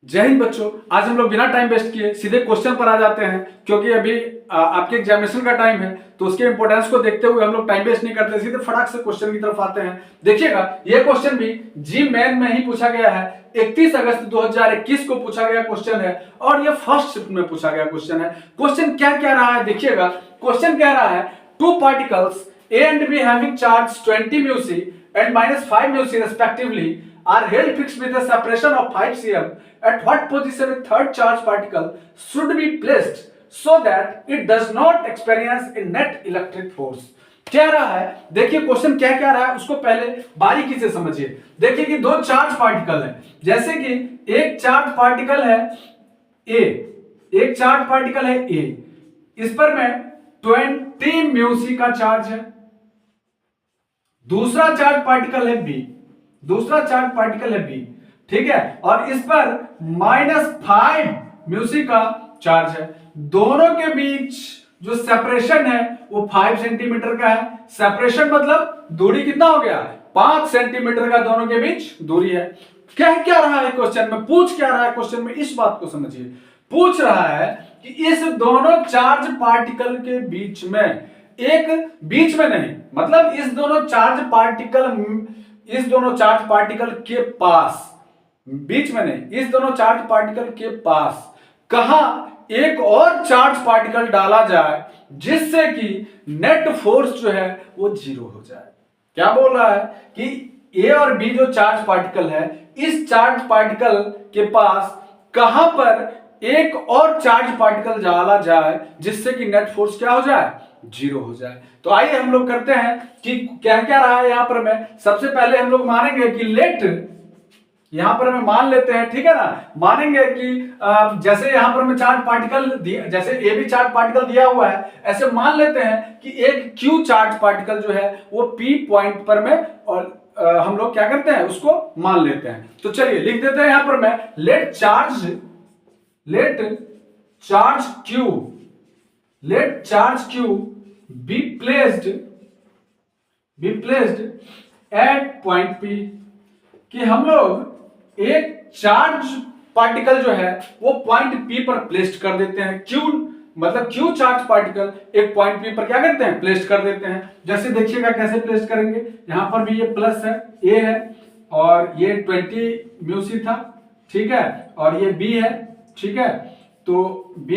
जय हिंद बच्चों। आज हम लोग बिना टाइम वेस्ट किए सीधे क्वेश्चन पर आ जाते हैं, क्योंकि अभी आपके एग्जामिनेशन का टाइम है, तो उसके इंपॉर्टेंस को देखते हुए हम लोग टाइम वेस्ट नहीं करते, सीधे फटाक से क्वेश्चन की तरफ आते हैं। देखिएगा, ये क्वेश्चन भी जी मेन में ही पूछा गया है। 31 अगस्त 2021 को पूछा गया क्वेश्चन है और ये फर्स्ट शिफ्ट में पूछा गया क्वेश्चन है। क्वेश्चन क्या कह रहा है, देखिएगा। क्वेश्चन कह रहा है two particles A and B having charge 20 mu c and -5 mu c respectively are held fixed with a separation of 5 cm. At what position a third charge particle should be placed so that it does not experience a net electric force? क्या रहा है, देखिए question क्या कह रहा है उसको पहले बारीकी से समझिए। देखिए कि दो चार्ज पार्टिकल है, जैसे कि एक चार्ज पार्टिकल है A, एक चार्ज पार्टिकल है A, इस पर में 20 म्यू सी का चार्ज है। दूसरा चार्ज पार्टिकल है बी, दूसरा चार्ज पार्टिकल है बी, ठीक है, और इस पर -5 म्यू सी का चार्ज है। दोनों के बीच जो सेपरेशन है वो 5 सेंटीमीटर का है। सेपरेशन मतलब दूरी कितना हो गया, 5 सेंटीमीटर का दोनों के बीच दूरी है। क्या रहा है क्वेश्चन में, पूछ क्या रहा है क्वेश्चन में, इस बात को समझिए। पूछ रहा है कि इस दोनों चार्ज पार्टिकल के बीच में, एक बीच में नहीं, मतलब इस दोनों चार्ज पार्टिकल के पास, बीच में नहीं, इस दोनों चार्ज पार्टिकल के पास कहां एक और चार्ज पार्टिकल डाला जाए जिससे कि नेट फोर्स जो है वो 0 हो जाए। क्या बोल रहा है कि ए और बी जो चार्ज पार्टिकल है, इस चार्ज पार्टिकल के पास कहां पर एक और चार्ज पार्टिकल डाला जाए जिससे कि नेट फोर्स क्या हो जाए, 0 हो जाए। तो आइए हम लोग करते हैं कि क्या क्या रहा है यहां पर। मैं सबसे पहले हम लोग मानेंगे कि लेट, यहां पर हमें मान लेते हैं, ठीक है ना, मानेंगे कि जैसे यहां पर हमें चार्ज पार्टिकल जैसे ए बी चार्ज पार्टिकल दिया हुआ है, ऐसे मान लेते हैं कि एक क्यू चार्ज पार्टिकल जो है वो पी पॉइंट पर में, और हम लोग क्या करते हैं उसको मान लेते हैं। तो चलिए लिख देते हैं यहां पर मैं, let charge Q be placed at point P, कि हम लोग एक चार्ज पार्टिकल जो है वो पॉइंट P पर प्लेस्ड कर देते हैं। क्यू मतलब क्यू चार्ज पार्टिकल एक पॉइंट P पर क्या करते हैं, प्लेस्ड कर देते हैं। जैसे देखिएगा कैसे प्लेस्ड करेंगे, यहां पर भी ये प्लस है, A है, और ये 20 म्यू सी था, ठीक है, और ये B है, ठीक है, तो B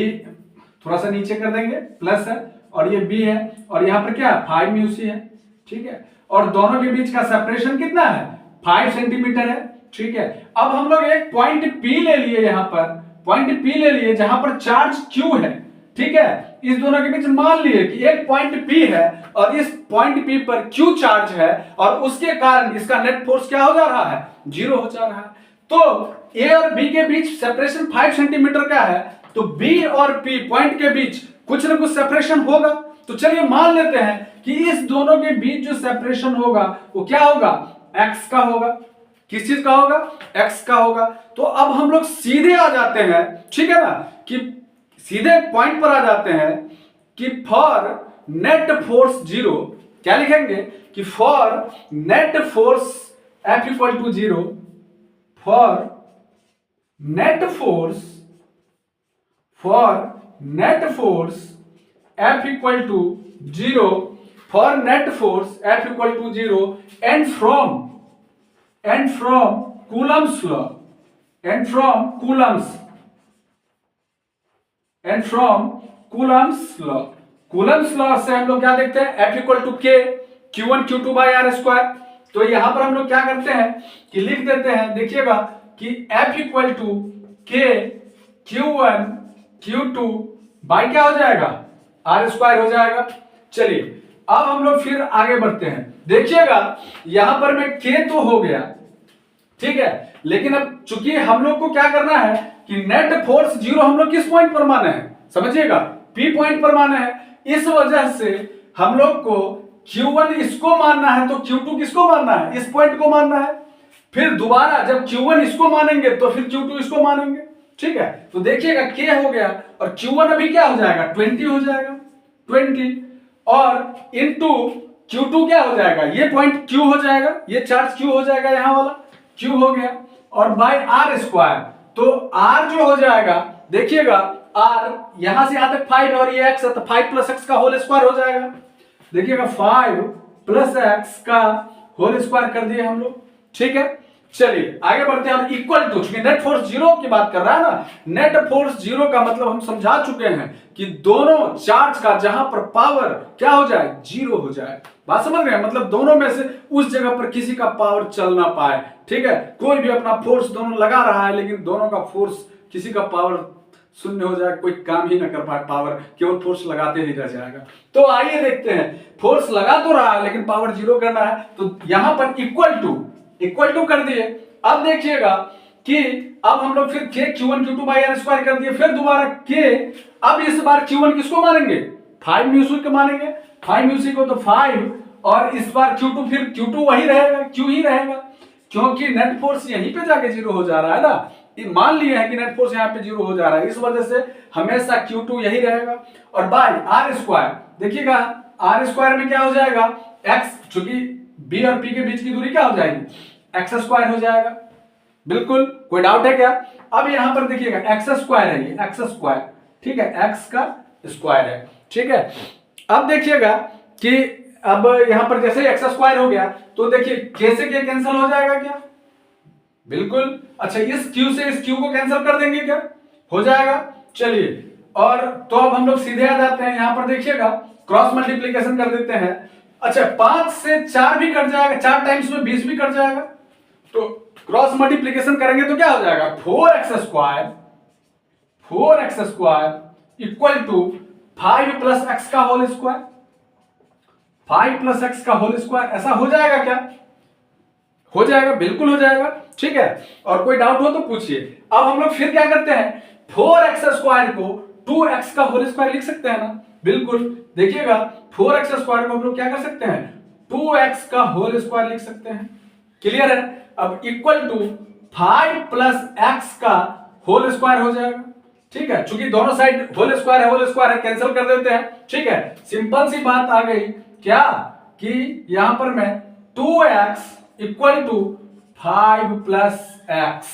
थोड़ा सा नीचे कर देंगे, प्लस है, और ये B है, और यहां पर क्या 5 म्यू सी है, ठीक है, और दोनों के बीच का सेपरेशन कितना है, 5 सेंटीमीटर है, ठीक है। अब हम लोग एक पॉइंट P ले लिए, यहां पर पॉइंट P ले लिए जहां पर चार्ज Q है, ठीक है। इस दोनों के बीच मान लिए कि एक पॉइंट P है और इस पॉइंट P पर Q चार्ज है, और उसके कारण इसका नेट फोर्स क्या हो जा रहा है, 0 हो जा रहा है। तो A और B के बीच सेपरेशन 5 सेंटीमीटर का है, तो B और P पॉइंट के बीच कुछ ना कुछ सेपरेशन होगा। तो चलिए मान लेते हैं कि इस दोनों के बीच जो सेपरेशन होगा वो क्या होगा, x का होगा। किस चीज का होगा, x का होगा। तो अब हम लोग सीधे आ जाते हैं, ठीक है ना, कि सीधे पॉइंट पर आ जाते हैं कि फॉर नेट फोर्स 0, क्या लिखेंगे कि for net force F equal to 0, for net force F equal to 0, for net force F equal to 0, and from Coulomb's law, Coulomb's law से हम लोग क्या देखते हैं, F equal to K Q1 Q2 by R square. तो यहां पर हम लोग क्या करते हैं कि लिख देते हैं, देखिएगा कि F equal to K Q1 Q2 by क्या हो जाएगा, R स्क्वायर हो जाएगा। चलिए अब हम लोग फिर आगे बढ़ते हैं। देखिएगा यहां पर में K तो हो गया, ठीक है, लेकिन अब चूंकि हम लोग को क्या करना है कि नेट फोर्स 0 हम लोग किस पॉइंट पर माने हैं, समझिएगा, P पॉइंट पर माने हैं। इस वजह से हम लोग को Q1 इसको मानना है, तो Q2 किसको मानना है, इस पॉइंट को मानना है। फिर दोबारा जब Q1 इसको मानेंगे तो फिर Q2 इसको मानेंगे, ठीक है। तो देखिएगा K हो गया और Q1 अभी क्या हो जाएगा, 20 हो जाएगा, 20, और इनटू Q2 क्या हो जाएगा, ये पॉइंट Q हो जाएगा, ये चार्ज Q हो जाएगा, यहां वाला Q हो गया, और बाय R स्क्वायर, तो r जो हो जाएगा, देखिएगा r यहां से यहां तक 5 और ये x है, तो 5 प्लस एक्स का होल स्क्वायर हो जाएगा। देखिएगा 5 प्लस एक्स का होल स्क्वायर कर दिए हम लोग, ठीक है। चलिए आगे बढ़ते हैं। और इक्वल टू, चूंकि नेट फोर्स जीरो की बात कर रहा है ना, नेट फोर्स जीरो का मतलब हम समझा चुके हैं कि दोनों चार्ज का जहां पर पावर क्या हो जाए, जीरो हो जाए। बात समझ रहे हैं, मतलब दोनों में से उस जगह पर किसी का पावर चल ना पाए, ठीक है। कोई भी अपना फोर्स दोनों लगा रहा है, लेकिन दोनों का फोर्स, किसी का पावर शून्य हो जाए, कोई काम ही ना कर पाए, पावर केवल फोर्स लगाते ही रह जाएगा। तो आइए देखते हैं, फोर्स लगा तो रहा है लेकिन पावर जीरो करना है, तो यहां पर इक्वल टू कर दिए। अब देखिएगा कि अब हम लोग फिर k q1 q2 by r square कर दिए, फिर दोबारा k, अब इस बार q1 किसको मानेंगे, 5 म्यू सी को मानेंगे, 5 म्यू सी को, तो 5, और इस बार q2, फिर q2 वही रहेगा, q ही रहेगा, क्योंकि नेट फोर्स यहीं पे जाके जीरो हो जा रहा है ना। मान लिए हैं कि नेट फोर्स यहाँ पे जीरो हो जा रहा है, इस वजह से हमेशा q2 यही रहेगा। और बाय r स्क्वायर, देखिएगा r स्क्वायर में क्या हो जाएगा, x, चूंकि b और p के बीच की दूरी क्या हो जाएगी, एक्स स्क्वायर हो जाएगा। बिल्कुल, कोई डाउट है क्या। अब यहां पर देखिएगा एक्स स्क्वायर है, ये एक्स स्क्वायर, ठीक है, एक्स का स्क्वायर है, ठीक है। अब देखिएगा कि अब यहां पर जैसे एक्स स्क्वायर हो गया, तो देखिए k से k कैंसिल हो जाएगा क्या, बिल्कुल। अच्छा, इस q से इस q को कैंसिल कर देंगे क्या, हो जाएगा। चलिए, और तो अब हम लोग सीधे आ जाते हैं, यहां पर देखिएगा क्रॉस मल्टीप्लीकेशन कर देते हैं। अच्छा, 5 से 4 भी कट जाएगा, 4 टाइम्स में 20 भी कट जाएगा, तो क्रॉस मल्टीप्लीकेशन करेंगे तो क्या हो जाएगा, 4x square equal to 5 plus X का होल स्क्वायर, 5 प्लस एक्स का होल स्क्वायर, ऐसा हो जाएगा क्या, हो जाएगा, बिल्कुल हो जाएगा, ठीक है। और कोई डाउट हो तो पूछिए। अब हम लोग फिर क्या करते हैं, 4x स्क्वायर को 2x का होल स्क्वायर लिख सकते हैं ना, बिल्कुल। देखिएगा 4x स्क्वायर को हम लोग क्या कर सकते हैं, 2x का होल स्क्वायर लिख सकते हैं, क्लियर है। अब इक्वल टू 5 प्लस एक्स का होल स्क्वायर हो जाएगा, ठीक है। चूंकि दोनों साइड होल स्क्वायर है, कैंसिल कर देते हैं, ठीक है। सिंपल सी बात आ गई क्या, कि यहां पर मैं 2x equal to 5 plus X,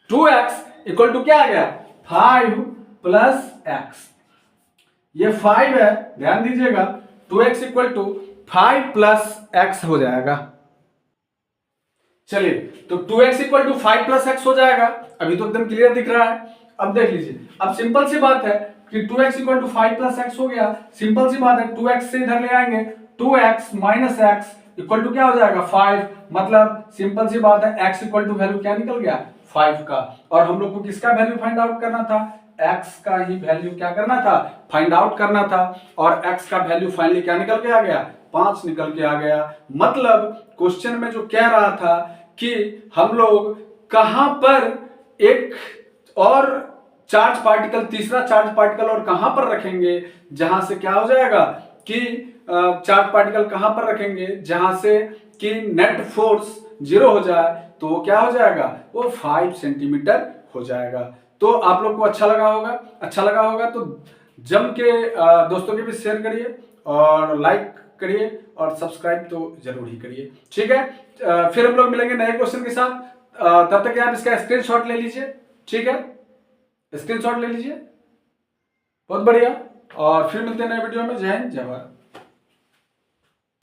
2x equal to क्या आ गया, 5 प्लस एक्स, ये 5 है, ध्यान दीजिएगा, 2x equal to 5 plus x हो जाएगा। चलिए, तो 2x equal to 5 plus x हो जाएगा, अभी तो एकदम क्लियर दिख रहा है। अब देख लीजिए, अब सिंपल सी बात है कि 2x equal to 5 plus x हो गया, सिंपल सी बात है, 2x से इधर ले आएंगे, 2x minus x equal to क्या हो जाएगा, 5, मतलब सिंपल सी बात है, x इक्वल टू वैल्यू क्या निकल गया, 5 का। और हम लोग को किसका वैल्यू फाइंड आउट करना था, x का ही वैल्यू क्या करना था, फाइंड आउट करना था। और x का वैल्यू फाइनली क्या निकल के आ गया, 5 निकल के आ गया। मतलब क्वेश्चन में जो कह रहा था कि हम लोग कहां पर एक और चार्ज पार्टिकल, तीसरा चार्ज पार्टिकल और कहां पर रखेंगे, जहां से क्या हो जाएगा कि चार्ज पार्टिकल कहां पर रखेंगे, जहां से कि नेट फोर्स जीरो हो जाए, तो वो क्या हो जाएगा, वो 5 सेंटीमीटर हो जाएगा। तो आप लोग को अच्छा लगा होगा तो जम के दोस्तों के भी शेयर करिए और लाइक करिए और सब्सक्राइब तो जरूर ही करिए, ठीक है। फिर हम लोग मिलेंगे नए क्वेश्चन के साथ, तब तक आप इसका स्क्रीनशॉट ले लीजिए, ठीक है, स्क्रीनशॉट ले लीजिए, बहुत बढ़िया। और फिर मिलते हैं नए वीडियो में। जय हिंद, जय भारत।